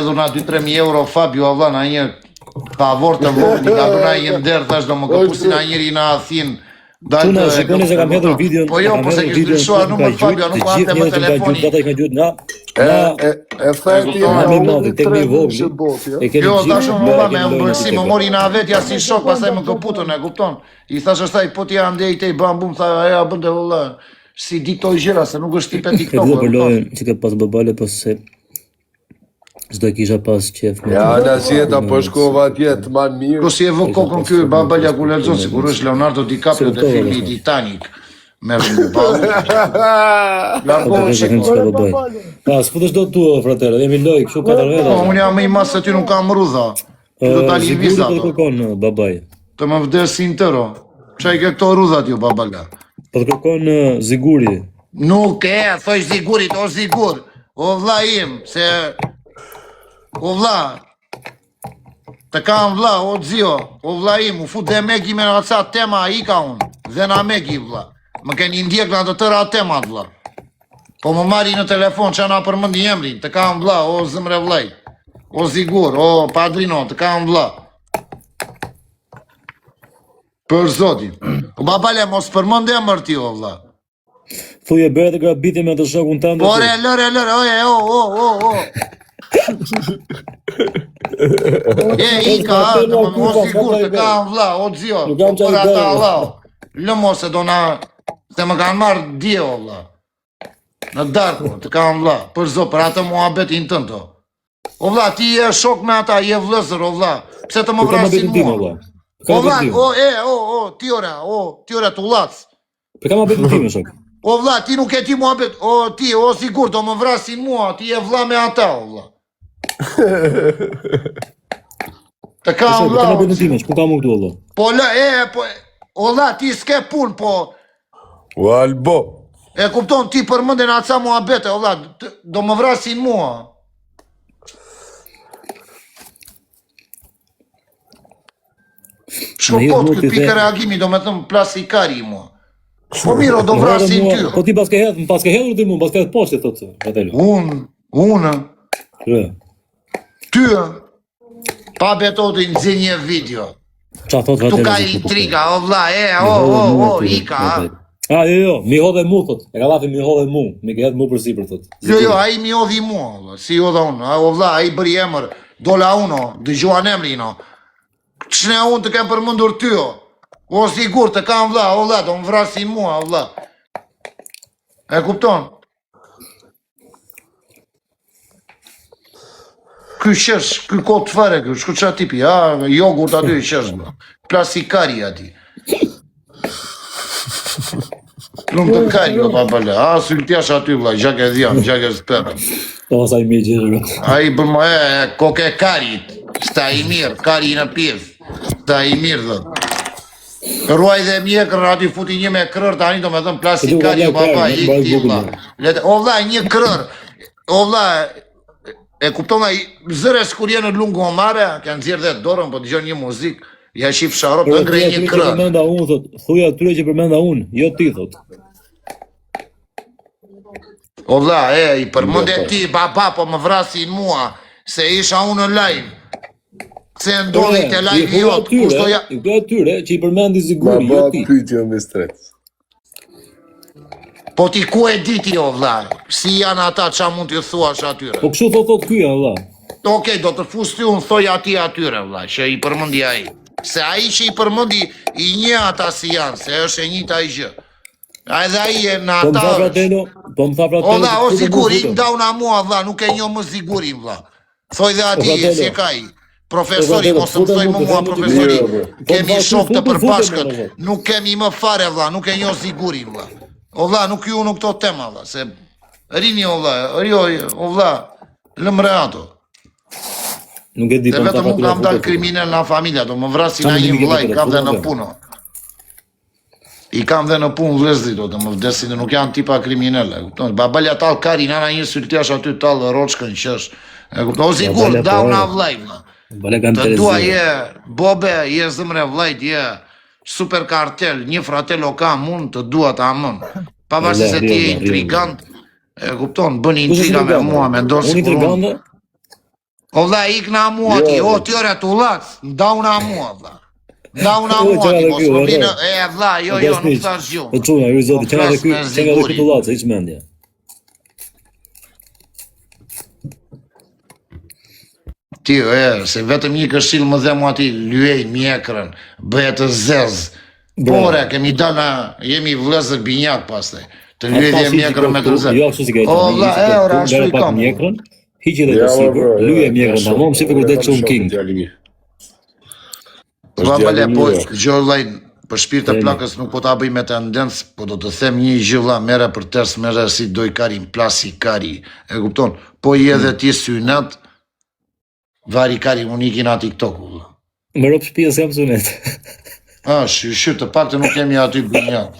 dhuna 2-3.000 euro Fabio avla na një favor të vogël, ka dhuna një nder thash do më kapusin na njëri në Athin. Tuna, shikoni se kam hedhur videon. Po jo, po se kish ndryshuar numër Fabio, nuk ka te më telefoni. Ata kanë gjut nga e thajti Jo, tash unë me ëmbëlsi më mori na vet ja si shok, pastaj më kaputën, e kupton? I thash asaj po ti ande i tej bambum, tha ja bënte valla. Si di këto gjëra se nuk është tipe TikTok. do përlojën që ka pas babale pas se s'do kisha pas qef. Ja, në sjeta po shkova atje të man mirë. Po si e vë kokën ky babalja ku lexon sigurisht Leonardo DiCaprio te filmi Titanic. Me babalë. Largo shikoj. Pa, s'futesh dot tu, fratero, jemi loj, kështu 4 veta. Po, unë jam më i madh se ty nuk kam rrudha. Do ta lëviz ato. Po kërkon babaj. Të më vdesin tëro. Çaj ke këto rrudhat ju babala. Po të kërkon ziguri. Nuk e, thoj zigurit, o zigur. O vlla im, se... O vlla. Të kam vlla, o zio. O vlla im, u fut dhe megi me në ca tema i ka unë. Dhe na megi vlla. Më keni ndjek në të tëra temat vlla. Po më marri në telefon që na përmëndi emrin. Të kam vlla, o zëmre vllaj. O zigur, o padrino, të kam vlla. Për zotin. O babale, mos përmëndi emër ti o vlla. Thuje bërë të grabiti me të shokun tënde. Ore, lërë, oje, o. Ika, o sigur të kam vlla, o zio. Për ata vlla. Lëmo se do na... Se më kanë marrë dje o vlla. Në darku, të kam vlla. Për zo, për atë muhabetin tëndo. O vlla, ti je shok me ata, je vlëzër o vlla. Pse të më vrasin mua? O vlla, ti ore të ullac. Për kam abetin time, shok. O vlla, ti nuk e ti muhabet, o sigur, do më vrasin mua, ti je vlla me ata, o vlla. Të kam vlla. Për kam abetin time, shku kam u këtu, vlla. Po o vlla, ti s'ke pun, po... O albo. E kupton, ti përmëndin aca muhabete, o vlla, do më vrasin mua. Shkopot, këtë pike reagimi, do me thëmë plasi i kari mua. Po miro, do vrasin ty. Po ti paske hedhur ti mu, paske hedhur poshtë, thotë, fratelo. Unë. Ty. Pa betoti në zi një video. Qa thot, fratelo? Tu ka intriga, o vlla, ika. Jo, mi hodhe mu, thot. E ka lafi mi hodhe mu, mi ke hedhë mu për si për, thot. Jo, a i mi hodhi mua, si hodha unë. O vlla, a i bëri emër, dola uno, dëgjuan emri no. Qëne unë të kem përmëndur ty, o sigur të kam vlla, o vlla, do më vrasin mua, o vlla. E kupton? Ky shesh, ky kotë fare, shku qa tipi, jogurt aty i shesh, plasikari ati. Lumë të kari, o babale, syltjash aty, vlla, gjak e dhjam, gjak e zpera. O, sa i me gjithë. A i bërmo, koke karit, sta i mirë, kari në pjesë. Ta i mirë dhe ruaj dhe mjekër ati futi një me kërër tani do me thëmë plasikari o baba i këti vlla. O vlla një kërër. O vlla e kuptona zëres kur jenë në lungu o mare kanë zirë dhe dorën po të gjën një muzik ja shif sharop të ngrej një kërër. Thuja atyre që përmenda unë, jo ti thot. O vlla i përmënde ti baba po më vrasin mua se isha unë në live. Se ndodhi të live jotë, kushto ja... I këtë atyre që i përmendi ziguri, jo ti. Baba pyjtjo me stres. Po ti ku e diti o vlla, si janë ata qa mund t'ju thuash atyre? Po kështu thot kyja vlla. Okej, do të fusti unë thoj ati atyre vlla, që i përmëndi aji. Se aji që i përmëndi i një ata si janë, se është e një ta i gjë. A edhe aji e në ata është. Po më tha fratelo... O vlla, o siguri, im dauna mua vlla, nuk e njo më sigurin vlla. Thoj dhe ati, si e ka i. Profesori, mos më thoj më mua profesori, kemi shok të përbashkët, nuk kemi më fare vlla, nuk e njo sigurin vlla. O vlla, nuk ju në këto tema vlla, se rini o vlla, o vlla, lëmre ato. Nuk e di dhe vetëm unë kam dalë kriminal në familja, do më vrasin a një vllaj, kam dhe në puno. I kam dhe në punë vlezdi, do të më vdesin dhe nuk janë tipa kriminale. Babalja talë kari, nana një syltjash aty talë roçkën qësh. O sigur, da una vllaj vlla. Të dua je, bobe, je zëmre vllajt, je super kartel, një fratelo kam unë, të dua të amën. Pavarësi se ti je intrigant, e kupton, bën intriga me mua, me ndosë kur unë. O vlla, ik na mua ti, o tjore të ullac, ndau na mua, vlla. Ndau na mua ti, mos më vinë, vlla, jo, nuk thash gjumë. O çuna, ju zoti, çka dhe ky tullac, hiç mendje. Ti, se vetëm një këshill më dhe mua ti, lyej mjekrën, bëhet të zez. Pore, kemi dalë, jemi vlezër binjak pastaj. Të lyej dhe mjekrën me të zez. Jo, kështu si ke. O vlla, ora ashtu i kam. Hiqi dhe sigur, lyje mjekrën, tamam, si kur det John King. Vabale, po, gjallaj, për shpirt e plakës nuk po ta bëj me tendencë, po do të them një gjë vlla, merre për ters, merre si doj karin, plasi kari. E kupton? Po i edhe ti synet, vari kari unë ikin a TikTok-u vlla. Më rob shtëpia se jam sunet. Shqyr, të pak të nuk kemi aty binjak.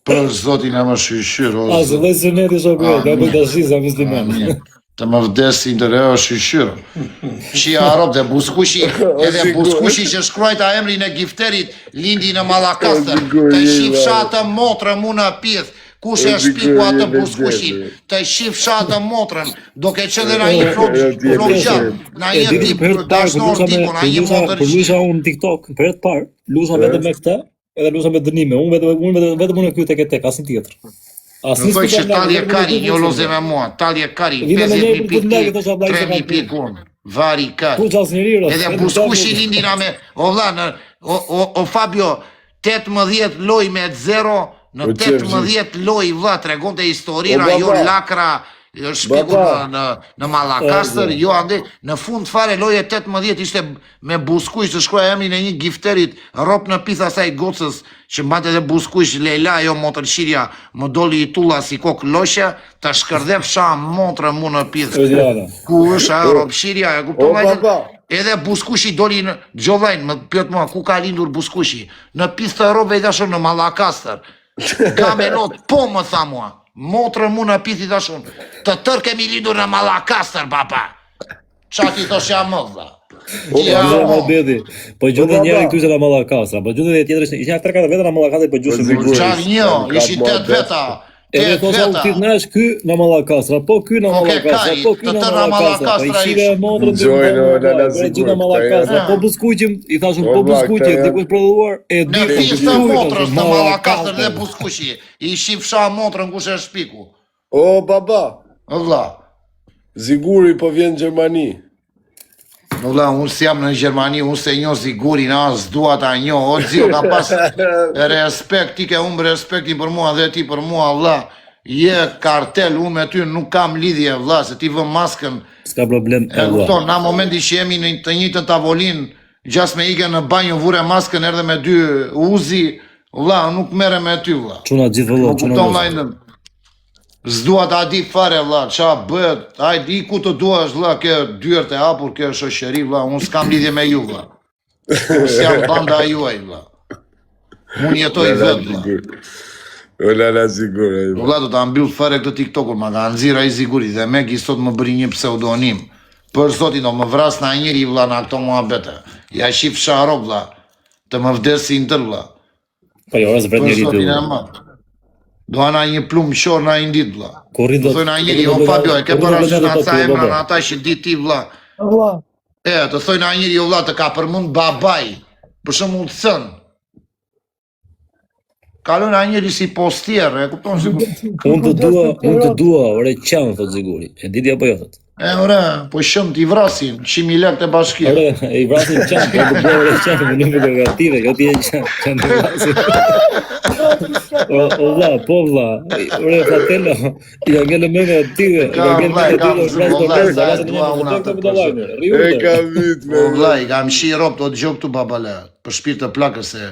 Për zotin e më shqyr, o zot. Dhe suneti shoku, ka bëj dashiza musliman. Të më vdesi ndërë shqyr. Shia Arab dhe Buskushi, edhe Buskushi që shkruajta emrin e gifterit, lindi në Mallakastër, të shifsha atë motrën mu në pith, kush e shpiku atë Buskushin, të shifsha atë motrën, do ke qënë në një flogjan, në një tip dashnor tipo, në një motër shqip. Lusha unë TikTok, për e të parë, lusha vetëm me këta, edhe lusha me dënime, unë vetëm unë e kjo tek asin tjetër. Më thoj që talje kari, një loze me mua, talje kari, 50.000 pikti, 3.000 pikun, vari kari. Edhe Buskushi lindi na me, o vla, o Fabio, 18 loj me 0, në 18 loj vla, tregon të historira, jo lakra, shpiku në Mallakastër, jo ande, në fund fare loje 18 ishte me Buskush të shkruaj emrin e një gifterit, rop në pitha saj gocës, që mbate dhe Buskush Leila, jo motër Shqirja, më doli i tulla si kokë losha, të shkërdhep sha motrë mu në pithë. Ku është a rop Shqirja, e kupton vajtë? Edhe Buskushi doli në Gjovajnë, më pjot mua, ku ka lindur Buskushi? Në pithë të robe i dashon në Mallakastër. Kamelot, po më tha mua. Motrën mu në piti të shumë, të tërë kemi lindur në Mallakastër, papa. Qa ti thosh jam më dha? Po gjundë njëri këtu se në Mallakastër, po gjundë dhe tjetër ishte një 3-4 veta në Mallakastër, po gjushin. Qarë një, ishi 8 veta. Edhe të sa u tit nesh ky në Mallakastër, po ky në Mallakastër, po ky në Mallakastër, po i shire motrën në Mallakastër, po Buskuqim, i thashun po Buskuqim, dikush prodhuar, e në pjesë të motrës në Mallakastër dhe Buskuqi, i shifsha motrën kush e shpiku. O, baba, vlla, Ziguri po vjen në Gjermani. Vlla, unë si jam në Gjermani, unë se njo Zigurin, s'dua ta njo, o zio, ka pas respekt, ti ke umbë respektin për mua dhe ti për mua, vlla, je kartel, unë me ty nuk kam lidhje, vlla, se ti vë maskën. S'ka problem, e kupton, na momenti që jemi në të njëjtën tavolin, gjas me ike në banjë, vure maskën, erdhe me 2 uzi, vlla, nuk mere me ty, vlla. Quna gjithë vëllë, quna vëllë. S'dua ta di fare, vlla, qa bët, hajde, i ku të duash, vlla, ke dyert e hapur, ke shoqëri, vlla, unë s'kam lidhje me ju, vlla. Unë s'jam banda juaj, vlla. Unë jetoj vetë, vlla. Ola Zigur. Vlla, do ta mbyll fare këtë TikTok-ur, ma ka nxirë ai Ziguri, dhe me sot më bëri një pseudonim. Për zotin, do më vras na njëri, vlla, në ato muhabete. Ja shif Sharov, vlla, të më vdesi në tër, vlla. Po jo, s'vret njëri të do ana një plumë qorë na i ndit, vlla. Do thoi na njëri, o Fabio, e ke parasysh në aca emra në ata që dit ti, vlla. Të thoi na njëri, o vlla, të ka përmund babaj, për shumë mund të thënë. Kalon na njëri si postier, e kupton si... Unë të dua, ore qanë, thot Ziguri, e diti apo jo, thot. Ore, po shumë t'i vrasin, 100.000 lek të bashkia. Ore, i vrasin qanë, po të bërë qanë, më nuk e kërgative, jo t'i e qanë të vrasin. O vla, po vla, ore, fratello, i ka ngellë me me t'yve, i ka ngellë me t'yve, i ka mshi ropë, do të gjokë t'u babale, për shpirë të plakës e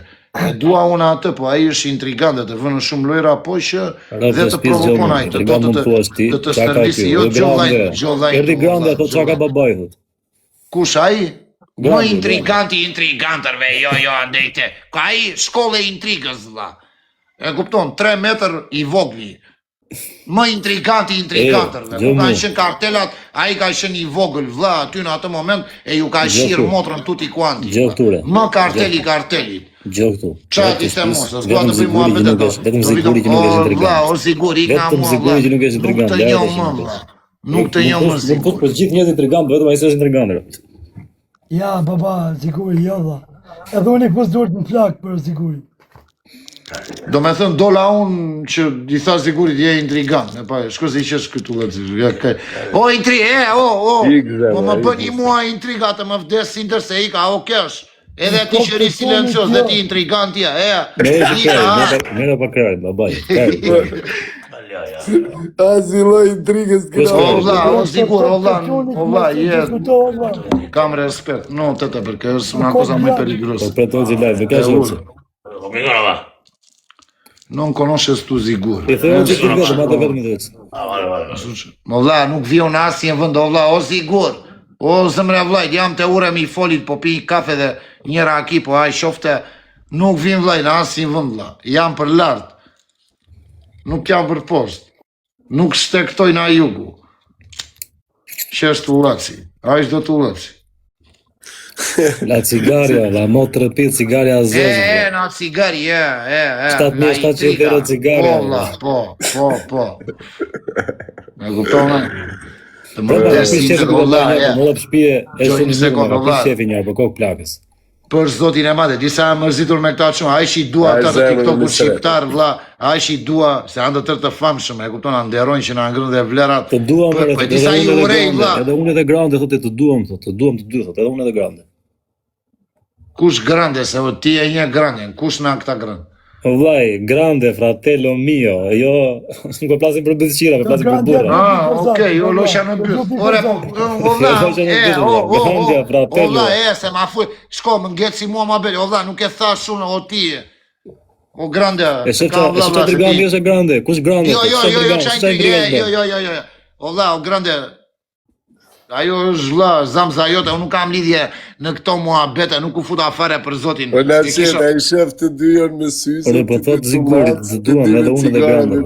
dua unë atë, po aji është intrigante, të vënë shumë lojra, po që dhe të provokon ajë, të stërlisi, jo Gjodhajnë. Erdi grande, ato qa ka babaj, thot. Kush aji? Më intrigantërve, jo, andejte. Ka aji shkolle intrigës, vla. E kupton, 3 metër i vogli. Më intrigantërve. Ku ka shën kartelat, aji ka shën i vogël, vla, aty në atë moment, e ju ka shirë motrën tuti kuanti. Më kartelit. Gjë këtu. Qa ti se mos, s'dua të bëj mua vetë do. Vetëm Ziguri që nuk është intrigant. O Ziguri, ka mua, vetëm Ziguri që nuk është intrigant. Nuk të njoh më, vlla. Nuk të jo më zigur. Nuk për gjithë njerëzit intrigant, vetëm ai s'është intrigant. Ja, baba, Ziguri, jalla. Edhe unë kus duhet në plak për Ziguri. Do me thënë, dola unë që i tha Zigurit je intrigant. Shko se i qesh këtu lëtë. O, më bën i mua intrigat të më vdes sinter se ika, o kesh. Edhe ti që ri silencios, dhe ti intrigant tja, Mera pa kërën, babaj. Asi loj intrigës këna. O Zigur, kam respekt. No, tete, perché è una cosa muy peligrosa. Non conosces tu Zigur. Më vla, nuk vion asnjë vend, o vla, o Zigur. O zëmre vlajt, jam të ure mi folit, po pi kafe dhe njëra aki, po aj shofte, nuk vin vlajt, asnjë vend vla. Jam për lartë. Nuk jam për poshtë. Nuk shtektoj na jugu. Që është ulaci. A ishtë do të ulaci. La cigaria, la motrë pi cigaria zezë. Na cigari, 7.700 euro cigaria. Po. Me kuptona? Të më Më desin që vëlla, dhe pëshpije e Gjoj një shumë sekundë, një, vëlla. shefi njërë, për kokë plakës. Për zotin e madhe, disa e mërzitur me këta qumë, a ishi dua të të TikToku shqiptar, vla, a ishi dua, se andë tërë të famshëm, e kuptona, nderojnë që në angrën dhe vlerat. Të duam, Për disa i urej, vla. Edhe unë edhe grande, thotë të duam të dy, thotë, edhe unë edhe grande. Kush grande, se ti e një grande, kush në këta grande? Vllai, grande, fratello mio, jo, nuk po plasim për bëzëqira, po plasim për burra. Okej, jo losha në byth. Ore, vlla, se ma fuj, shko, më ngetë si mua ma beli, vlla, nuk e thash shumë, o ti, o grande. E se që grande, është grande, kush grande? Jo, o vlla, o grande, ajo është vlla, zamza jote, unë nuk kam lidhje në këto muhabete, nuk u futa fare për zotin. Po në qenë, a i shef të dyjon me syze. Ore, po thot Zigurit, të duam edhe unë dhe grande.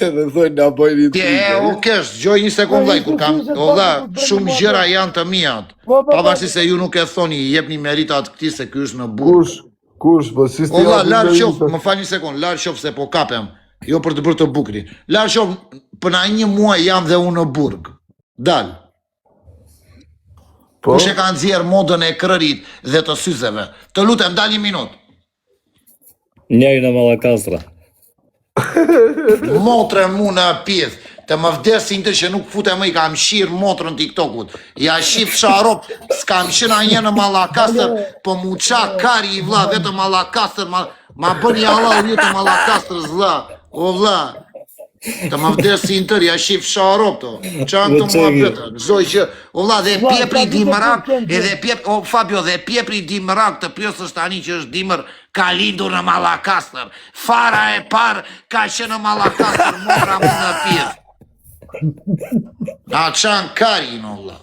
Edhe thoi, na bojnë i Ti o kesh, gjoj një sekund vlaj, kur kam, o vlla, shumë gjëra janë të mijat. Pavarësisht se ju nuk e thoni, jepni meritat këtij se ky është në burg. Kush, po si O vlla, larë qof, më fal një sekund, larë qof se po kapem, jo për të bërë të bukri. Larë qof, për na një muaj jam dhe unë në burg. Dal. Kush e ka nxjerr modën e krërit dhe të syzeve? Të lutem, dal një minutë. Njeri në Mallakastra. Motre mu në pith, të më vdesin të që nuk fute më i kam shirë motrën TikTokut. Ja shif sharop, s'kam shina një në Mallakastër, po mu qa kari i vla, vetë Mallakastër, ma bëni Allah një të Mallakastrës vla, o vla. Të më vdesin tërë, ja shif sharop to. Qanë të mua pëtë, gëzoj që, o vla, dhe pjepri dimërak, o Fabio, dhe pjepri dimërak të pjës është tani që është dimër, ka lindur në Mallakastër. Fara e parë ka që në Mallakastër, mora më në pjës. A qanë kari, në vla.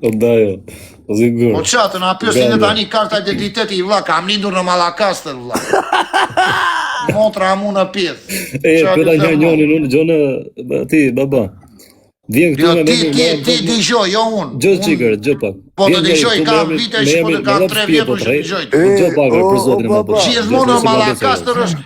O dajo, o Zigur. O qatë, në pjësin e tani karta identiteti, vla, kam lindur në Mallakastër, vla. Motra mu në pjesë. Pëta njënin unë, gjonë, ti, baba. Vjen këtu me me Ti dëgjoj, jo unë. Gjë qikër, gjë pak. Po të dëgjoj, ka vite që po të ka 3 vjetur që dëgjoj. Gjë pak për zotin e më bërë. Gjithmonë në Mallakastër është,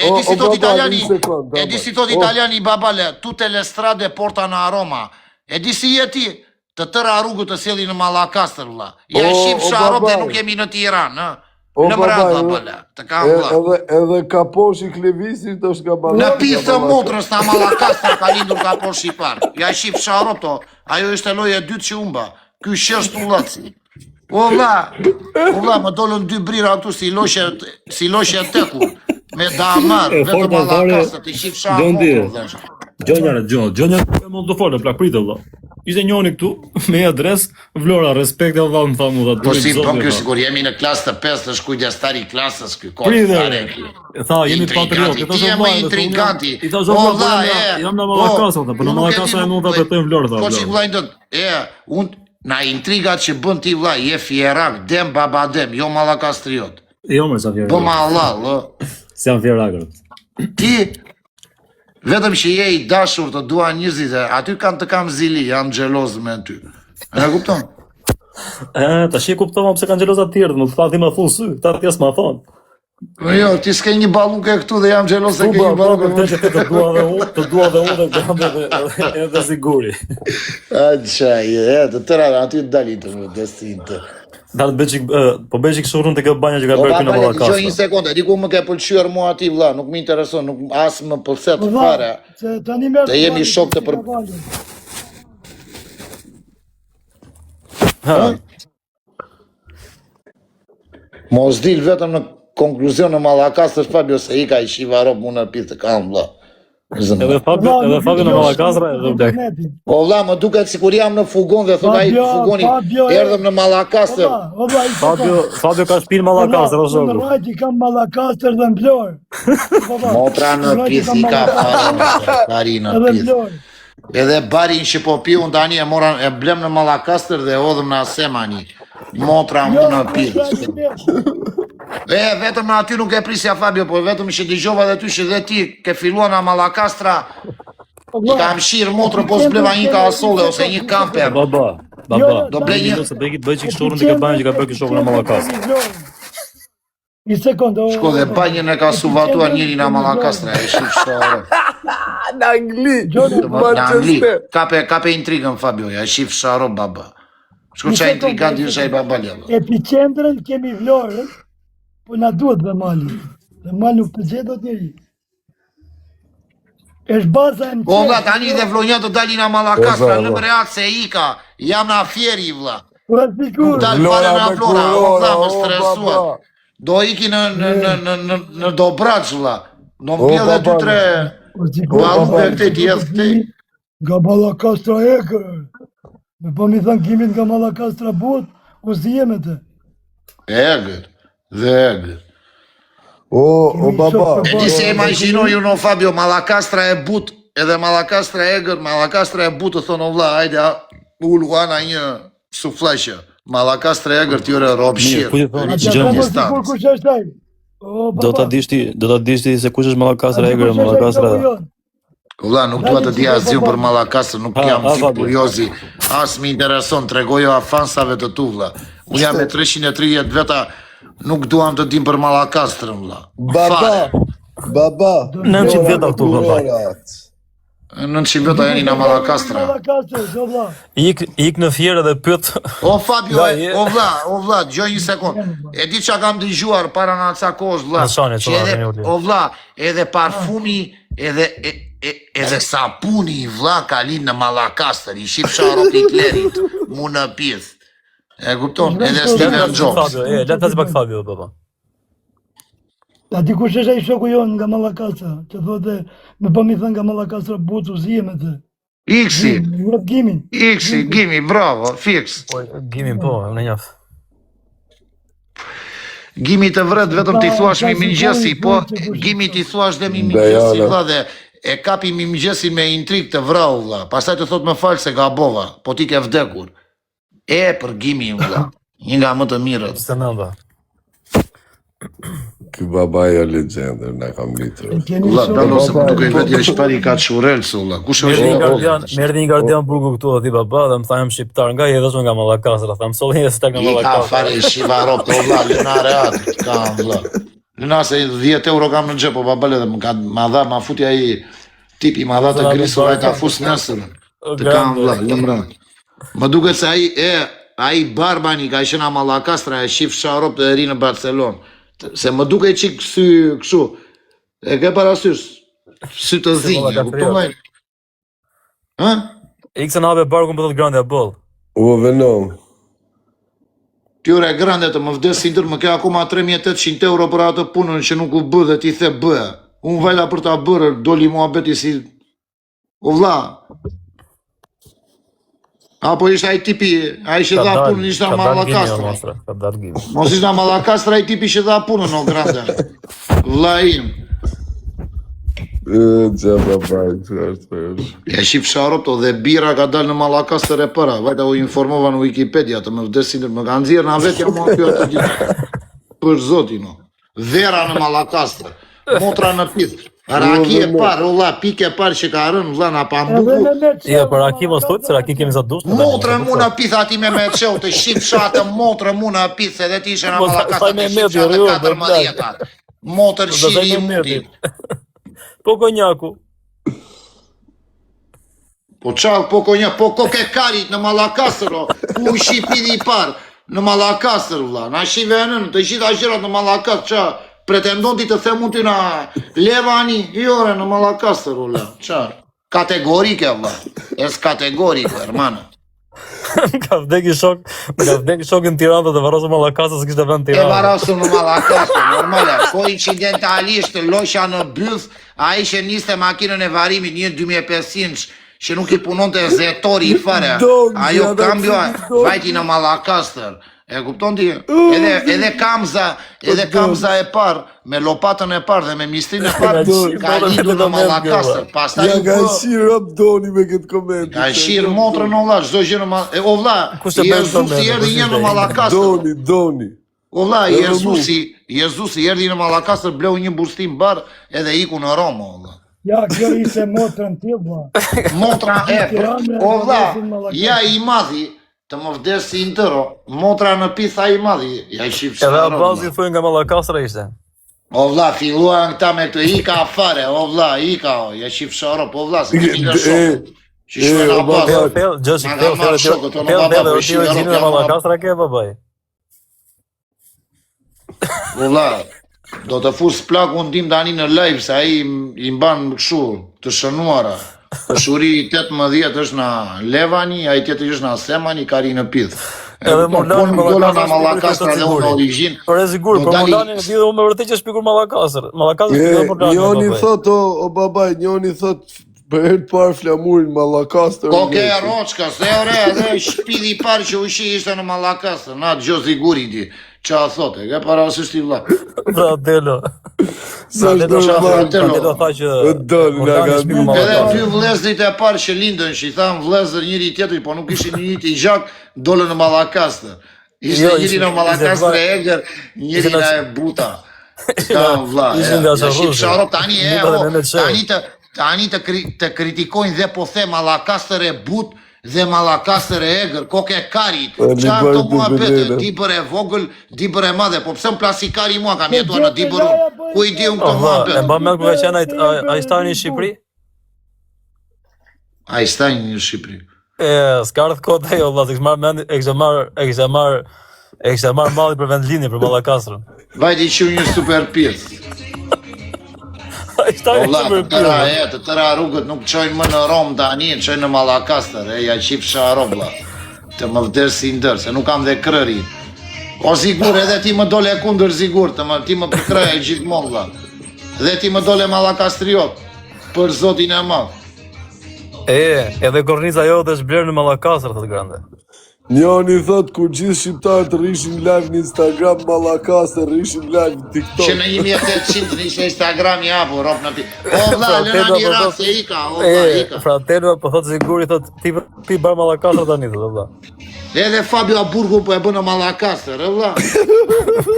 e di si thot italiani babale, tutte le strade portano a Roma. E di si jeti, të tëra rrugët të sjellin në Mallakastër, vlla. Ja shif sharop dhe nuk jemi në Tiranë, Në mradha, bële, të kam vla. Edhe kaposhi Klevisit është ka balan. Në pisë të motrës në Mallakastër ka lindur kaposhi i parë. Ja shif sharop to, ajo ishte loja e dytë që umba. Ky shesht ullaci. O vlla, më dolën 2 brira këtu si loqe teku. Me damar, vetëm Mallakastër, të shif sharop motrë. Gjonja e mund të folë, plak pritë vlla. Ishte njoni këtu, me adres, Vlora, respekt e vallë më thamu dhe Po si, po kjo sigur, jemi në klasë të 5, është kujdestari i klasës, kjo kodë fare. Tha, jemi patriot, ti e më intriganti. I tha zhë vla, jam në Mallakastër, për në Mallakastër e mund të apërtojnë Vlorë, tha. Po që vlajnë të, unë na intrigat që bën ti vlaj, je fjerak, dem babadem, jo Mallakastriot. Jo më sa fjerak. Po ma Allah, si janë fjerakët. Ti, vetëm që je i dashur të dua njëzit, aty kanë të kam zili, jam gjeloz me ty. E kupton? Ta shi kuptova pse kanë gjeloza të tjerë, më tha ti më thon sy, ta t'jas më thon. Jo, ti s'ke një baluke këtu dhe jam xhelos se ke një baluke. Të dua dhe unë dhe edhe siguri. Të tëra aty të dalin të më destin të. Po bëjë kështu rrën të kjo banja që ka bërë këna Malla Kastra. Një sekundë, diku më ke pëlqyer mua aty vlla, nuk më intereson, nuk as më pëlqet fare. Të jemi shok të për. Mos dil vetëm në konkluzion në Malla Kastra Fabio se i ka i shiva rob më në pitë të kam vlla. Edhe Fabio në Malla Kastra edhe vdek. O vlla, më duket sikur jam në fugon dhe thot ai fugoni erdhëm në Malla Kastra. Fabio ka shpinë Malla Kastra o shoku. Në rajt i kam Malla Kastra dhe në Vlorë. Motra në pitë i ka fari në pitë. Edhe barin që po piun tani e blem në Malla Kastra dhe odhëm në Asemani. Motra më në pitë. Vetëm në aty nuk e prisja Fabio, po vetëm që dëgjova dhe ty që dhe ti ke filluar në Malla Kastra, i kam shirë motrë po s'bleva një kasole ose një kamper. Baba, do ble një... Bëjë që kështurën të ke banjë që ka bërë kështurën në Malla Kastra. Shko dhe banjën e ka suvatuar njëri në Malla Kastra, e shqip shore. Në Angli, në Angli, kape intrigën Fabio, e shqip sharo baba. Shko qa intrigant një shaj baba leva. Epicendrën kemi Vlorën, po na duhet dhe Mali. Dhe Mali nuk përgjedot njëri. Eshtë baza e më qërë. O vla, tani dhe vlonjët të dalin në Malla Kastra, në mëreat se ika, jam në afjeri vla. Dalë fare në Flora, o vla, më stresuat. Do iki në Dobrac vla. Do më bje dhe 2-3 baluke këte tjesë këte. Nga Malla Kastra e kërë. Me po mi thënë kimit nga Malla Kastra but, o si jeme të. Egër, dhe egër. O baba. E di se imaginoj ju në Fabio, Malla Kastra e but, edhe Malla Kastra e egër, Malla Kastra e but, të thonë o vla, hajde, ullu ana një suflashë. Malla Kastra e egër t'jure robë shirë. Do ta dishti se kush është Malla Kastra e egër, Malla Kastra... Vlla, nuk duhet të di asgjë për Malla Kastra, nuk jam fik kuriozi, as më intereson, tregojo afansave të tu vlla. Unë jam me 330 veta, nuk duam të dim për Malla Kastra vlla. Baba. 900 veta këtu baba. 900 veta jeni në Malla Kastra. Ik në fjerë dhe pyet. O Fabio, o vlla, gjoj një sekund. E di çka kam dëgjuar para në aca kohës vlla. O vlla, edhe parfumi, edhe sapuni vlla kalin në Malla Kastra, i shif Sharop Hitlerit, mu në pith. E kupton? Edhe Steven Jobs. Le të pak Fabio, baba. A di kush është ai shoku jonë nga Malla Kastra, që thotë me po mi thënë nga Malla Kastra butu zi me të. Gimi, bravo, fix. Gimi po, në njaf. Gimi të vret vetëm t'i thuash mi mëngjesi, po Gimi t'i thuash dhe mi mëngjesi vlla dhe e kapi mi mëngjesin me intrik të vrau vlla. Pastaj të thot më fal se gabova, po ti ke vdekur. Për Gimi vlla, një nga më të mirët. Se nënda. Ky baba jo legjendër, na kam litur. Vlla, dalo se më duke vetë shpari ka çurelsu vlla. Kush është? Merdi një gardian burgu këtu aty baba dhe më thamë shqiptar nga i dhëshme nga Malla Kastra, tham solli e sta nga Malla Kastra. I ka fare shivarop të vlla, lënare atë, kam vlla. Lëna se 10 euro kam në xhep, po babale dhe ma dha, ma futi ai tipi, ma dha të grisur, ai ta fus nesër. Të kam vlla, lëmra. Më duket se ai Barbani ka qenë në Malla Kastra e shif Sharop të ri në Barcelonë. Se më duke qik sy këshu, e ke parasysh, sy të zinjë, kuptomaj? Ikse në habe barkun për të grande a boll. Venom. Tyre grande të më vdesin tërë, më ke akuma 3.800 euro për atë punën që nuk u bë dhe ti the bë. Unë vajla për ta bërë, doli mua beti si... O vla. Apo ishte ai tipi, ai që dha punën, ishte në Malla Kastra. Mos ishte në Malla Kastra ai tipi që dha punën, o grande. Vlla im. Gjaba bajtë, Ja shif Sharop të dhe bira ka dalë në Malla Kastra e përa. Vajta u informova në Wikipedia të më vdesin, më kanë zirë në vetë, jam mua kjo të gjithë. Për zotin, no. Vera në Malla Kastra. Motra në pith. Raki e parë, ulla, pike parë që ka rënë, vlla, në pambuku. Ja, për Raki mos thot, se Raki kemi sa dushtë. Motra mu në pith ati me qeu, të shqip shatë, motra mu në pith, edhe ti ishe në Malla Kastra, të shqip shatë 14. Motër shiri i mundi. Po konjaku. Po çall, po konjak, po koke karit në Mallakastër, ku u shipidi i parë në Mallakastër vlla. Na shivenën të gjitha gjërat në Mallakastër, ça pretendon ti të them unë ty na Levani, jo në Mallakastër vlla. Ça? Kategorike vlla. Es kategorike, hermano. Ka vdekë shok në Tiranë dhe varrosë Mallakastër se kishte vend E Tiranë. varosën në Mallakastër, normale. Koincidentalisht losha në byth, ai që niste makinën e varimit një 2500 që nuk i punon të zetori i fare. Ajo kambjo vajti në Mallakastër. E kupton ti? Edhe kamza e parë, me lopatën e parë dhe me mistrin e parë, ka lindur në Mallakastër. Pastaj Ja ka shirë Abdoni me këtë koment. ka shirë motrën o vlla, çdo gjë në Mallakastër. O vlla, Jezusi erdhi një në Mallakastër. Doni. O vlla, Jezusi erdhi në Mallakastër, bleu një burstim bar edhe iku në Romë, o vlla. Ja, kjo ishte motrën tillë, vlla. Motra o vlla, ja i madhi, të më vdesi i ndëro, motra në pitha i madhi, ja i shqip Edhe Abazi thuj nga Mallakastra ishte. O vlla, filluan këta me këtë, ika afare, o vlla, ika, ja shqip sharop, o vlla, se kemi nga shokët. Që shme në Abazi. Gjësi, Nga marrë shokët, o në baba, për shqip në sharop, Mallakastra ke babaj. o vlla, do të fus plakun tim tani në live, se ai i mban kështu të shënuara. Shuri 18 është në Levani, ai tjetri është në Semani, ka ri në Pith. Edhe Mulani dola në Mallakastër dhe unë origjinë. Por e sigur, por Mulani në lidhë unë me vërtet që shpikur Mallakastër. Mallakastër shpikur Mulani. Njoni thot, o babaj, njoni thot, për herë të parë flamurin Mallakastër. Koke e Roçka, se ore, edhe shpidi i parë që ushi ishte në Mallakastër, na Gjozi Guridi, që a thote, ke parasysh ti vlla. Fratello. Sa është Fratello tha që Mulani shpikur Edhe Mallakastër. dy vëllezërit e parë që lindën, që i thanë vëllezër njëri tjetrit, po nuk ishin njëri i gjak, dolën në Mallakastër. Ishte njëri në Mallakastër e egër, njëri në e buta. Ka vlla. Sharop tani të kritikojnë dhe po the Mallakastër e but dhe Mallakastër e egër, koke karit, qarë të mua bete, dibër e vogël, dibër e madhe, po pse më plasikari mua kam jetua në dibërun, ku i di unë këtë mua bete. E mba me ku ka qenë Einstein në Shqipëri? Einstein në Shqipëri. E, s'ka ardhë kote e jo, vlla, e kështë marrë malli për vendlinje për Mallakastrën. Vajti që një super pjesë. Einstein Ola, super të tëra rrugët nuk qojnë më në Rom tani, qojnë në Mallakastër, ja qip sharo vlla. Të më vdes si ndër, se nuk kam dhe krëri. O sigur, edhe ti më dole kundër sigur, ti më përkraje gjithmonë vlla. Dhe ti më dole Mallakastriot, për zotin e madh. Edhe kornisa jote është blerë në Mallakastër, thot Grande. Njoni thot, kur gjithë shqiptarët rrishin live në Instagram, Mallakastër rrishin live në TikTok. Që në 1800 ishte Instagram i apo, rop në pi. O vlla, lëna një rast se ika, o vlla, ika. Fratello, po thot siguri, thot, ti bar Mallakastër tani, thot, vlla. Edhe Fabio Aburgu po e bënë në Mallakastër, e vlla.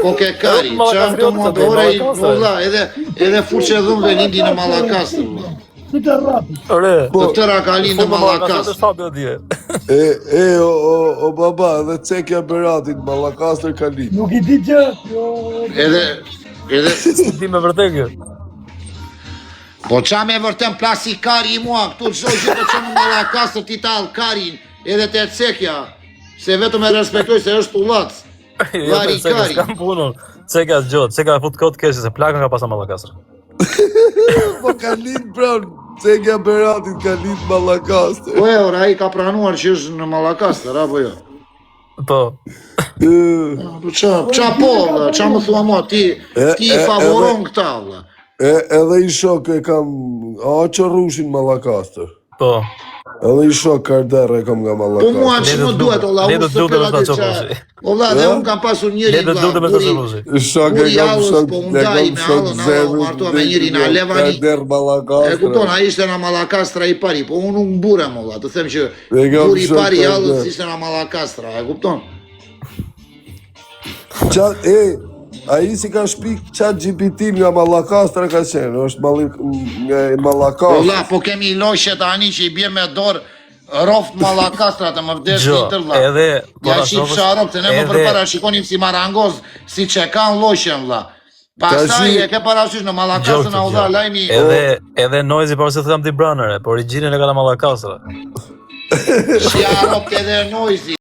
Koke kari, që am të modore, vlla, edhe fuqe dhumve lindi në Mallakastër, vlla. Si të rapi. Të tëra ka lindë në Mallakastër. Fabio dje. O baba, edhe Cekja Beratit, Mallakastër ka linë. Nuk i di gjë. Edhe... Di me vërtet kjo. Po qa me vërtem plasi kari i mua, këtu të shoj që të që në Mallakastër ti talë karin, edhe të Cekja, se vetëm e respektoj se është ullac. Lari kari. S'kam punën. Cekja gjot, Cekja e fut kot kesh se plakën ka pasur Mallakastër. Po ka linë pranë, Cekja Beratit ka linë Mallakastër. Po e ora, i ka pranuar që është në Mallakastër, apo jo? Po. Qa po, qa më thua mua, ti i favoron këta, vlla. Edhe i shok e kam, që rrushin Mallakastër. Po. Edhe i shok Karder e kam nga Po Mallakastër. mua që më duhet, olla, unë së pela të qa. Olla, dhe unë kam pasur njëri, Shok e kam shok, me allën, martua me njëri në Levani. Karder Mallakastër. E kupton, a ishte në Mallakastra i pari, po unë nuk burem, olla, të them që buri i pari allës ishte në Mallakastra, e kupton? A i si ka shpik qatë GPT nga Mallakastra ka qenë, është Mallakastra. Olla, po kemi loshe tani që i bje me dorë roft Mallakastra të më vdes një tërla. Ja shqip sharop, të ne më përpara shikonim si marangoz, si që kanë loshen, vlla. Pastaj e ke parasysh në Mallakastra na u dha lajmi. Edhe Noizi por se them ti branëre, por origjinën e ka në Mallakastra. Si arop edhe Noizi.